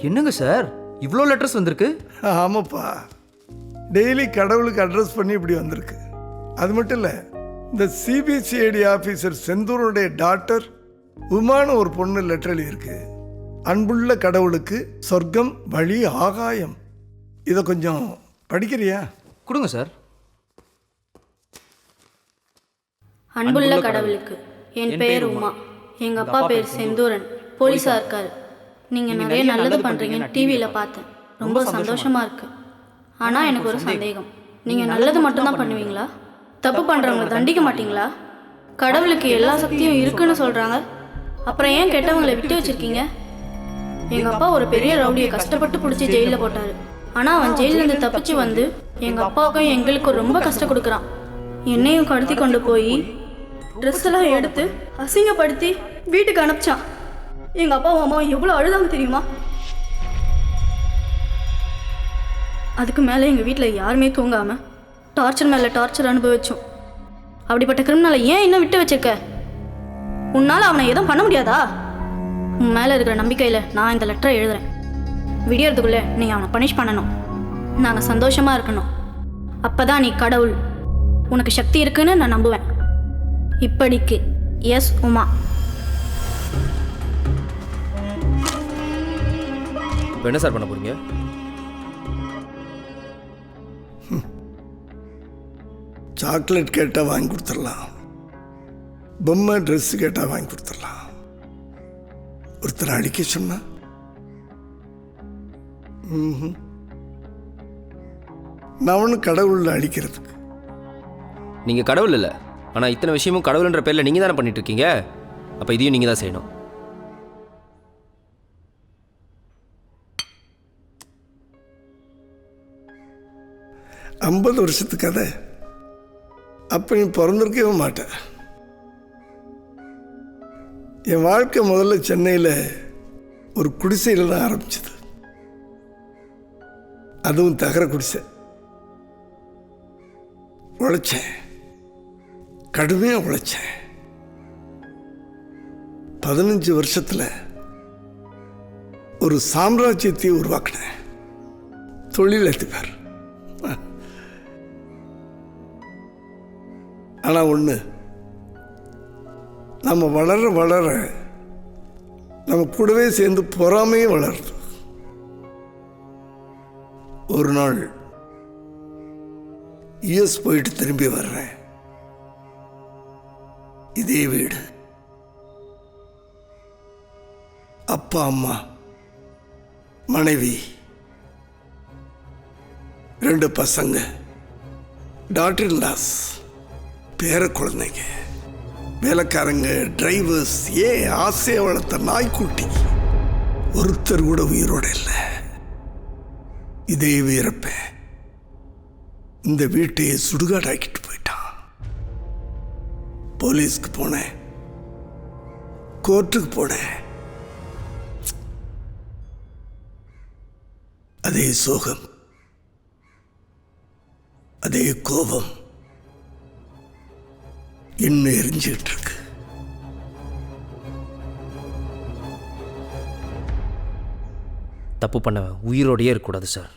என்னங்க சார் இவ்வளோ லெட்டர்ஸ் வந்திருக்கு? ஆமாப்பா, டெய்லி கடவுளுக்கு அட்ரஸ் பண்ணி இப்படி வந்திருக்கு. அது மட்டும் இல்லை, இந்த சிபிசிஐடி ஆஃபீஸர் செந்தூருடைய டாக்டர் உமான ஒரு பொண்ணு லெட்டர் எழுதியிருக்கு. அன்புள்ள கடவுளுக்கு சொர்க்கம் வழி ஆகாயம். இதை கொஞ்சம் படிக்கிறியா? கொடுங்க சார். அன்புள்ள கடவுளுக்கு என் பெயர் உமா, எங்க அப்பா பேர் செந்தூரன், போலீஸா இருக்காரு. நீங்க நிறைய நல்லது பண்றீங்கன்னு டிவியில் பார்த்தேன், ரொம்ப சந்தோஷமா இருக்கு. ஆனா எனக்கு ஒரு சந்தேகம், நீங்க நல்லது மட்டும்தான் பண்ணுவீங்களா? தப்பு பண்றவங்களை தண்டிக்க மாட்டீங்களா? கடவுளுக்கு எல்லா சக்தியும் இருக்குன்னு சொல்றாங்க, அப்புறம் ஏன் கெட்டவங்களை விட்டு வச்சிருக்கீங்க? எங்க அப்பா ஒரு பெரிய ரவுடியை கஷ்டப்பட்டு பிடிச்சி ஜெயிலில் போட்டாரு. ஆனா அவன் ஜெயிலிருந்து தப்பிச்சு வந்து எங்க அப்பாவுக்கும் எங்களுக்கும் ரொம்ப கஷ்டம் கொடுக்குறான். என்னையும் கடத்தி கொண்டு போய் ட்ரெஸ் எல்லாம் எடுத்து அசிங்கப்படுத்தி வீட்டுக்கு அனுப்பிச்சான். எங்க அப்பாவும் அம்மாவும் எவ்வளோ அழுதாங்க தெரியுமா? அதுக்கு மேலே எங்கள் வீட்டில் யாருமே தூங்காமல் டார்ச்சர் மேலே டார்ச்சர் அனுபவிச்சோம். அப்படிப்பட்ட கிரிமினலை ஏன் இன்னும் விட்டு வச்சிருக்க? உன்னால் அவனை எதுவும் பண்ண முடியாதா? உன் மேலே இருக்கிற நம்பிக்கையில் நான் இந்த லெட்டரை எழுதுறேன். விடியறதுக்குள்ளே நீ அவனை பனிஷ் பண்ணணும். நாங்கள் சந்தோஷமாக இருக்கணும். அப்போ தான் நீ கடவுள், உனக்கு சக்தி இருக்குன்னு நான் நம்புவேன். இப்படிக்கு எஸ் உமா. இப்போ என்ன சார் பண்ண போறீங்க? சாக்லேட் கேட்டால் வாங்கி கொடுத்துடலாம், பொம்மை ட்ரெஸ் கேட்டால் வாங்கி கொடுத்துடலாம். ஒருத்தர் அடிக்க சொன்னா நான் ஒன்றும் கடவுள் அடிக்கிறதுக்கு. நீங்கள் கடவுள் இல்லை, ஆனால் இத்தனை விஷயமும் கடவுள்ன்ற பேரில் நீங்கள் தானே பண்ணிட்டு இருக்கீங்க. அப்போ இதையும் நீங்கள் தான் செய்யணும். ஐம்பது வருஷத்து கதை. அப்போ நீ பிறந்திருக்கவே மாட்டேன். என் வாழ்க்கை முதல்ல சென்னையில் ஒரு குடிசையில் தான் ஆரம்பிச்சது. அதுவும் தகர குடிசை. உழைச்சேன், கடுமையாக உழைச்சேன். 15 வருஷத்தில் ஒரு சாம்ராஜ்யத்தை உருவாக்கினேன். தொழில் அதிபர். ஆனால் ஒன்று, நம்ம வளர வளர நம்ம கூடவே சேர்ந்து பொறாமையும் வளருது. ஒரு நாள் யுஎஸ் போயிட்டு திரும்பி வர்றேன். இதே வீடு, அப்பா அம்மா, மனைவி, 2 பசங்க, டாட்டர் இன்லாஸ், பேர குழந்தைங்க, வேலைக்காரங்க, டிரைவர்ஸ், ஆசையை வளர்த்த நாய்க்குட்டி, ஒருத்தர் கூட உயிரோட இல்லை. இதே வீரப்பேன் இந்த வீட்டையே சுடுகாடாக்கிட்டு போயிட்டான். போலீஸ்க்கு போனேன், கோர்ட்டுக்கு போனேன். அதே சோகம், அதே கோபம் இன்னும் எரிஞ்சுக்கிட்டு இருக்கு. தப்பு பண்ண உயிரோடையே இருக்கக்கூடாது சார்.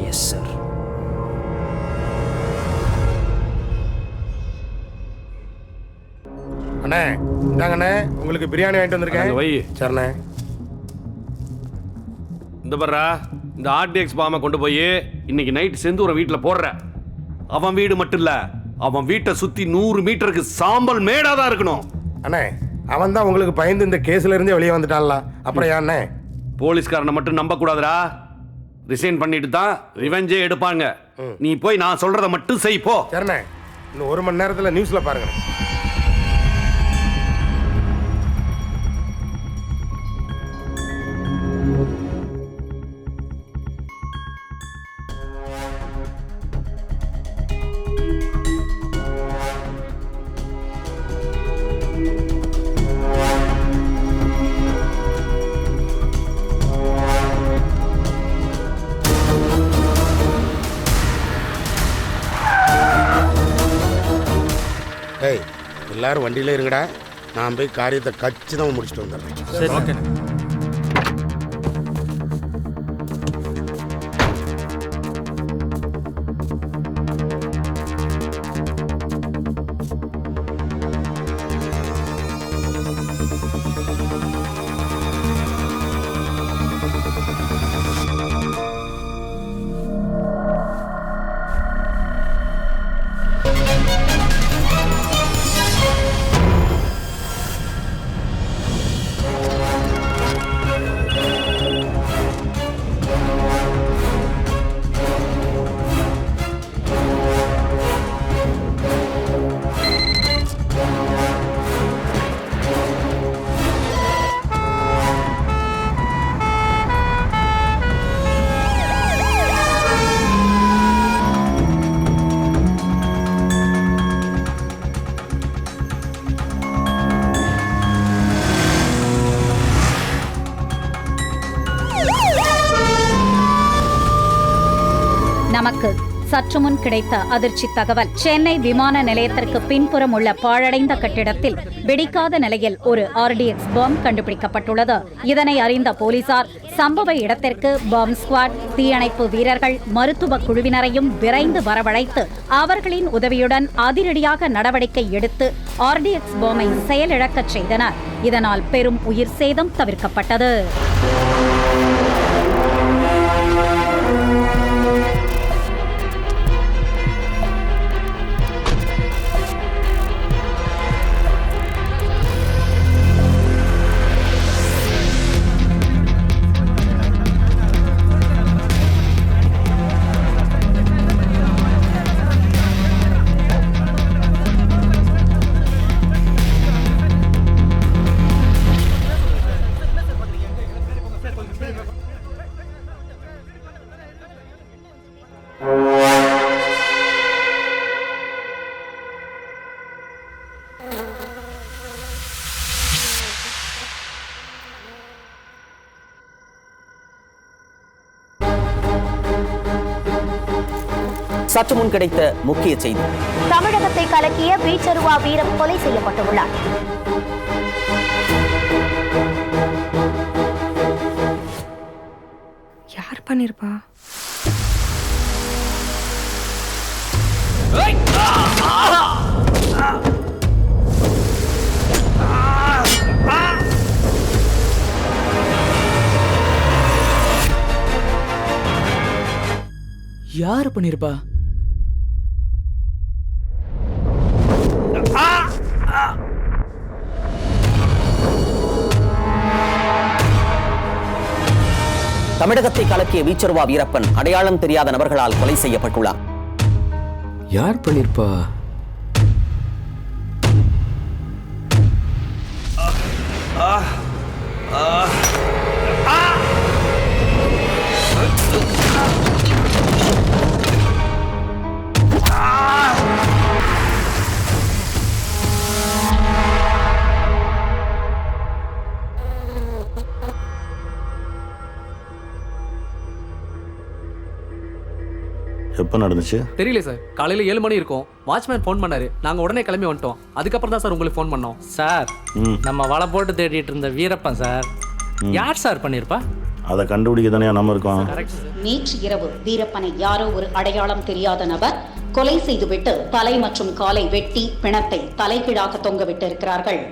Yes sir. அண்ணே இந்தாங்கண்ணே, உங்களுக்கு பிரியாணி வாங்கிட்டு வந்திருக்கேன். வை சரிண்ணே. இந்த பர்றா, இந்த ஆர்டிஎக்ஸ் பாமை கொண்டு போய் இன்னைக்கு நைட் செந்தூரம் வீட்டில் போடுற. அவன் வீடு மட்டும் இல்லை, அவன் வீட்டை சுற்றி 100 மீட்டருக்கு சாம்பல் மேடாக தான் இருக்கணும். அண்ணே அவன் தான் உங்களுக்கு பயந்து இந்த கேஸ்ல இருந்தே வெளியே வந்துட்டான்ல, அப்புறம் ஏண்ணே? போலீஸ்காரனை மட்டும் நம்ப கூடாதுடா. ரிசைன் பண்ணிட்டு தான் ரிவெஞ்சே எடுப்பாங்க. நீ போய் நான் சொல்றத மட்டும் செய் போ. சரிண்ணே, இன்னும் 1 மணி நேரத்தில் நியூஸ்ல பாருங்க. ஏய் எல்லாரும் வண்டியில இருங்கடா. நான் போய் காரியத்தை கச்சிதமாக முடிச்சுட்டு வந்துடுறேன். சரி ஓகே. நமக்கு சற்று முன் கிடைத்த அதிர்ச்சி தகவல். சென்னை விமான நிலையத்திற்கு பின்புறம் உள்ள பாழடைந்த கட்டிடத்தில் வெடிக்காத நிலையில் ஒரு RDX பாம் கண்டுபிடிக்கப்பட்டுள்ளது. இதனை அறிந்த போலீசார் சம்பவ இடத்திற்கு பாம் ஸ்குவாட், தீயணைப்பு வீரர்கள், மருத்துவ குழுவினரையும் விரைந்து வரவழைத்து அவர்களின் உதவியுடன் அதிரடியாக நடவடிக்கை எடுத்து RDX பாமை செயலிழக்கச் செய்தனர். இதனால் பெரும் உயிர் சேதம் தவிர்க்கப்பட்டது. சற்று முன் கிடைத்த முக்கிய செய்தி. தமிழகத்தை கலக்கிய வீச்சருவா வீரம் கொலை செய்யப்பட்டுள்ளார். யார் பண்ணிருப்பா? யார் பண்ணிருப்பா? தமிழகத்தை கலக்கிய வீச்சருவா வீரப்பன் அடையாளம் தெரியாத நபர்களால் கொலை செய்யப்பட்டுள்ளார். யார் பண்ணிருப்பா? எப்போ நடந்துச்சு தெரியல சார். காலையில் 7 மணி இருக்கும். வாட்ச்மேன் ஃபோன் பண்ணாரு. நாங்கள் உடனே கிளம்பி வந்துட்டோம். அதுக்கப்புறம் தான் சார் உங்களுக்கு ஃபோன் பண்ணோம். சார் நம்ம வலை போட்டு தேடிட்டு இருந்த வீரப்பன் சார். யார் சார் பண்ணிருப்பா? அதை கண்டுபிடிக்க தானே நம்ம இருக்கோம். நேற்று இரவு வீரப்பனை யாரோ ஒரு அடையாளம் தெரியாத நபர் கொலை செய்துவிட்டு தலை மற்றும் காலை வெட்டி பிணத்தை தலைகீழாக தொங்கவிட்டு இருக்கிறார்கள்.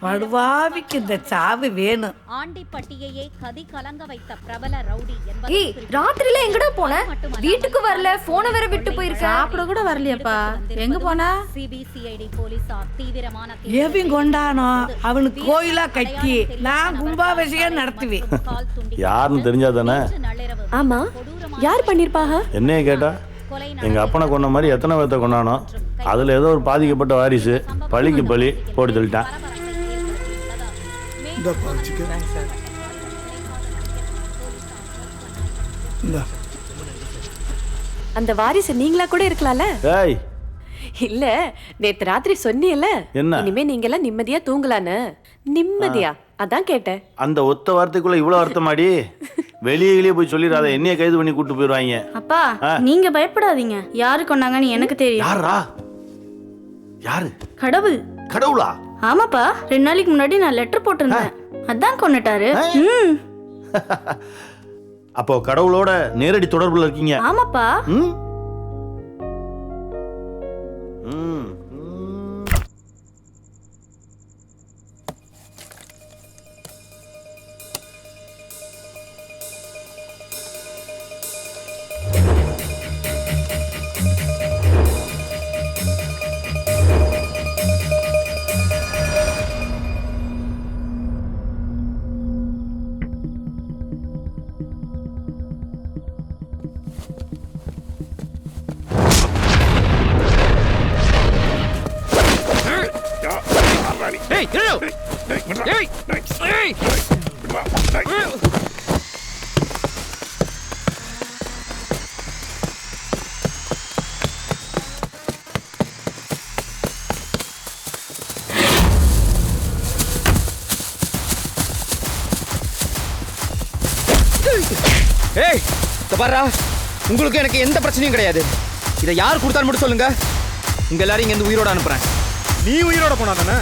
படுவாவிக்கு இந்த சாவு வேணும். ஆண்டிப்பட்டியையே கதி கலங்க வைத்த பிரபல ரவுடி ஏய், ராத்திரில எங்கடா போன? வீட்டுக்கு வரல, போனை வேற விட்டு போயிருக்க. சாப்பிட கூட வரலையப்பா. எங்க போனா? CBCID போலீசார் தீவிரமான ஏவிங் கொண்டானோ அவனுக்கு கோயிலா கட்டி நான் கும்பாபிஷேகம் நடத்துவேன். யாருன்னு தெரிஞ்சா தானே. ஆமா, யார் பண்ணிருப்பாக? என்னைய கேட்டா எங்க அப்பனை கொண்ட மாதிரி எத்தனை பேர்த்த கொண்டானோ அதுல ஏதோ ஒரு பாதிக்கப்பட்ட வாரிசு பழிக்கு பழி போட்டு தள்ளிட்டான். அந்த வாரிசு நீங்களா கூட இருக்கலாம்ல? ஏய் இல்ல, நேத்து ராத்திரி சொன்னீல்ல என்ன? இனிமே நீங்க எல்லாம் நிம்மதியா தூங்கலான்னு. நிம்மதியா? அதான் கேட்டேன். அந்த ஒத்த வார்த்தைக்குள்ள இவ்வளவு அர்த்தமாடி? வெளியே போய் சொல்லிடாத, என்னைய கைது பண்ணி கூட்டு போயிடுவாங்க. அப்பா நீங்க பயப்படாதீங்க. யாரு கொண்டாங்கன்னு எனக்கு தெரியும். யாரா? யாரு? கடவுள். கடவுளா? ஆமாப்பா 2 நாளைக்கு முன்னாடி நான் லெட்டர் போட்டிருந்தேன், அதான் கொன்னுட்டாரு. அப்போ கடவுளோட நேரடி தொடர்புல இருக்கீங்க. ஆமாப்பா. ம்? ஏய் பாரா, உங்களுக்கு எனக்கு எந்த பிரச்சனையும் கிடையாது. இதை யார் கொடுத்தாலும் மட்டும் சொல்லுங்க, உங்க எல்லாரும் இங்க இருந்து உயிரோட அனுப்புறேன். நீ உயிரோட போனா தானே?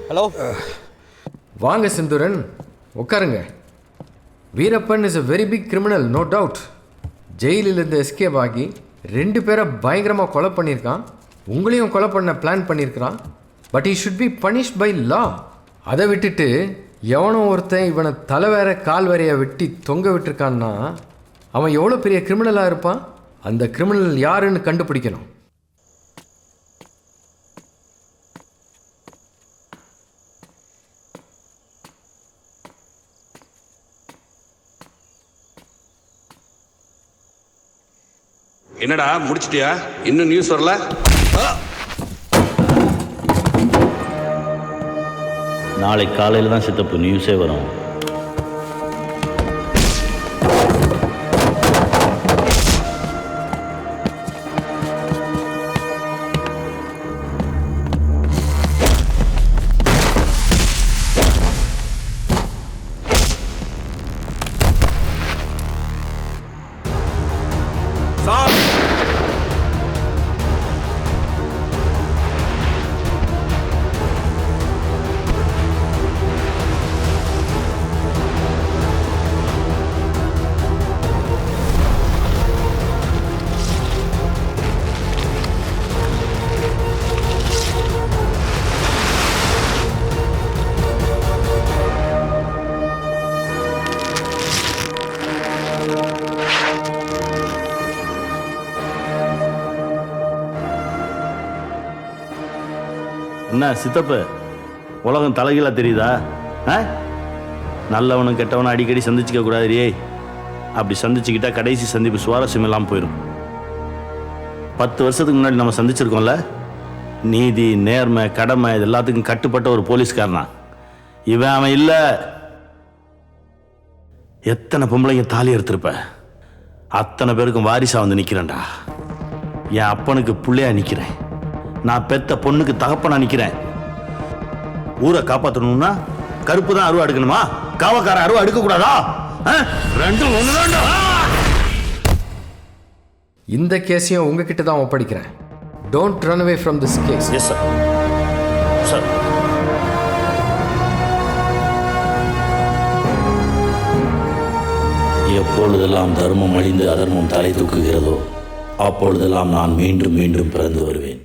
ஹலோ, வாங்க செந்தூரன், உட்காருங்க. Veerappan is a very big criminal, no doubt. ஜெயிலிருந்து எஸ்கேப் ஆகி 2 பேரை பயங்கரமாக கொலை பண்ணியிருக்கான். உங்களையும் கொலை பண்ண பிளான் பண்ணியிருக்கிறான். But he should be punished by law. அதை விட்டுட்டு எவனோ ஒருத்தன் இவனை தலை வேற கால் வேறைய வெட்டி தொங்க விட்டுருக்கான்னா அவன் எவ்வளோ பெரிய கிரிமினலாக இருப்பான். அந்த கிரிமினல் யாருன்னு கண்டுபிடிக்கணும். என்னடா முடிச்சிட்டியா? இன்னும் நியூஸ் வரல? நாளைக்கு காலையில் தான் சித்தப்பு நியூஸே வரும். என்ன சித்தப்பு உலகம் தலைகீழா தெரியுதா? நல்லவனும் கெட்டவனும் அடிக்கடி சந்திச்சுக்க கூடாது ரே. அப்படி சந்திச்சுக்கிட்டா கடைசி சந்திப்பு சுவாரஸ்யம் இல்லாமல் போயிடும். 10 வருஷத்துக்கு முன்னாடி நம்ம சந்திச்சிருக்கோம்ல, நீதி நேர்மை கடமை இது எல்லாத்துக்கும் கட்டுப்பட்ட ஒரு போலீஸ்காரனா இவன். அவன் இல்ல. எத்தனை பொம்பளைங்க தாலி எடுத்திருப்ப, அத்தனை பேருக்கும் வாரிசா வந்து நிக்கிறேன்டா. என் அப்பனுக்கு புள்ளையா நிக்கிறேன், நான் பெத்த பொண்ணுக்கு தகப்பனா நிக்கிறேன். ஊரை காப்பாற்றணும்னா கருப்பு தான் அருவா எடுக்கணுமா? காவக்கார அருவா எடுக்க கூடாதா? ரெண்டும் ஒண்ணுதான்டா. இந்த கேஸையும் உங்ககிட்ட தான் ஒப்படைக்கிறேன். Don't run away from this case. Yes sir. Sir எப்பொழுதெல்லாம் தர்மம் அழிந்து அதர்மம் தலை தூக்குகிறதோ அப்பொழுதெல்லாம் நான் மீண்டும் மீண்டும் பிறந்து வருவேன்.